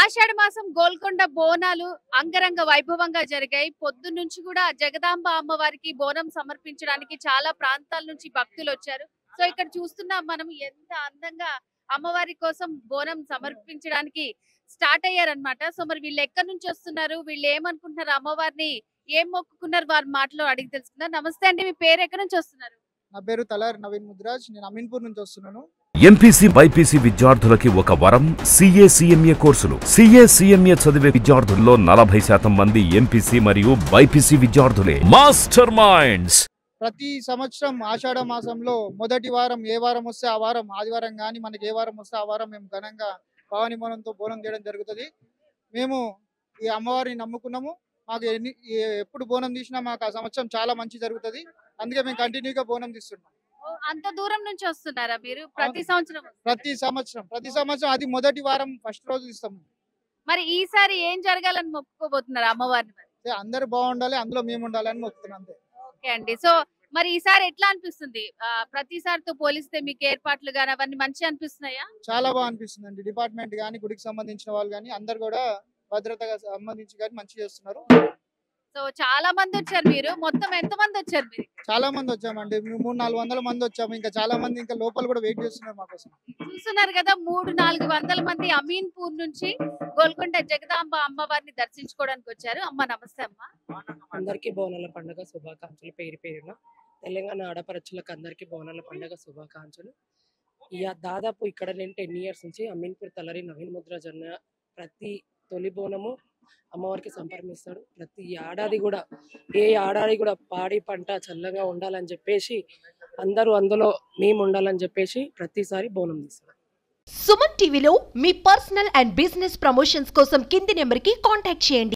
ఆషాఢ మాసం గోల్కొండ బోనాలు అంగరంగ వైభవంగా జరిగాయి. పొద్దున్నుంచి కూడా జగదాంబ అమ్మవారికి బోనం సమర్పించడానికి చాలా ప్రాంతాల నుంచి భక్తులు వచ్చారు. సో ఇక్కడ చూస్తున్నాం మనం ఎంత అందంగా అమ్మవారి కోసం బోనం సమర్పించడానికి స్టార్ట్ అయ్యారన్నమాట. సో మరి వీళ్ళు ఎక్కడి నుంచి వస్తున్నారు, వీళ్ళు ఏమనుకుంటున్నారు, అమ్మవారిని ఏం మొక్కుకున్నారు, వారి మాటలో అడిగి తెలుసుకుందాం. నమస్తే అండి, మీ పేరు ఎక్కడి నుంచి వస్తున్నారు? నా పేరు తలారి నవీన్ ముద్రాజ్. నేను అమీన్పూర్ నుంచి వస్తున్నాను. ఎంపీసీ బైపీసీ విద్యార్థులకి ఒక వరం సిఏ సిఎంఏ కోర్సులు. సిఏ సిఎంఏ చదివే విద్యార్థుల్లో 40% మంది ఎంపీసీ మరియు బైపీసీ విద్యార్థులే. Master minds. ప్రతి సంవత్సరం ఆషాఢ మాసంలో మొదటి వారం ఏ వారం వస్తే ఆ వారం, ఆదివారం కానీ మనకి ఏ వారం వస్తే ఆ వారం మేము ఘనంగా భవాని బోనంతో బోనం చేయడం జరుగుతుంది. మేము ఈ అమ్మవారిని నమ్ముకున్నాము. మాకు ఎప్పుడు బోనం తీసినా మాకు ఆ సంవత్సరం చాలా మంచి జరుగుతుంది. అందుకే మేము కంటిన్యూగా బోనం తీస్తున్నాం. అంత దూరం నుంచి వస్తున్నారా మీరు? ప్రతి సంవత్సరం ప్రతి సంవత్సరం అది మొదటి వారం ఫస్ట్ రోజు తీస్తాము. మరి ఈసారి ఏం జరగాలని మొక్కుకోబోతున్నారు అమ్మవారిని? అందరు బాగుండాలి, అందులో మేము ఉండాలి అని మొక్కుతున్నాం అంతే. ఓకే అండి. సో మరి ఈసారి ఎట్లా అనిపిస్తుంది? ప్రతిసారితో పోలిస్తే మీకు ఏర్పాట్లు గానీ అవన్నీ మంచిగా అనిపిస్తున్నాయా? చాలా బాగా అనిపిస్తుంది అండి. డిపార్ట్మెంట్ కానీ, గుడికి సంబంధించిన వాళ్ళు కానీ అందరు కూడా భద్రతగా సంబంధించి కానీ మంచి చేస్తున్నారు. సో చాలా మంది వచ్చారు. మీరు మొత్తం ఎంత మంది వచ్చారు? మీరు చాలా మంది వచ్చామండి. 300-400 మంది వచ్చాము. ఇంకా చాలా మంది ఇంకా లోపల కూడా వెయిట్ చేస్తున్నారు మా కోసం. చూస్తున్నారు కదా, 300-400 మంది అమీన్పూర్ నుంచి గోల్కొండ జగదాంబ అమ్మవారిని దర్శించుకోవడానికి వచ్చారు. అమ్మ నమస్తే అమ్మ. అందరికీ బోనాల పండుగ శుభాకాంక్షలు. పేరు పేరున తెలంగాణ ఆడపరచులకు అందరికీ బోనాల పండుగ శుభాకాంక్షలు. దాదాపు ఇక్కడ నేను 10 years నుంచి అమీన్పూర్ తలరి నవీన్ ముద్రాజ్ అన్న ప్రతి తొలి బోనము అమ్మవారికి సంపర్మిస్తాడు. ప్రతి ఏడాది కూడా పాడి పంట చల్లగా ఉండాలని చెప్పేసి అందరూ అందులో మేము ఉండాలని చెప్పేసి ప్రతిసారి బోనం తీస్తాడు. సుమన్ టీవీలో మీ పర్సనల్ అండ్ బిజినెస్ ప్రమోషన్స్ కోసం కింది నెంబర్కి కాంటాక్ట్ చేయండి.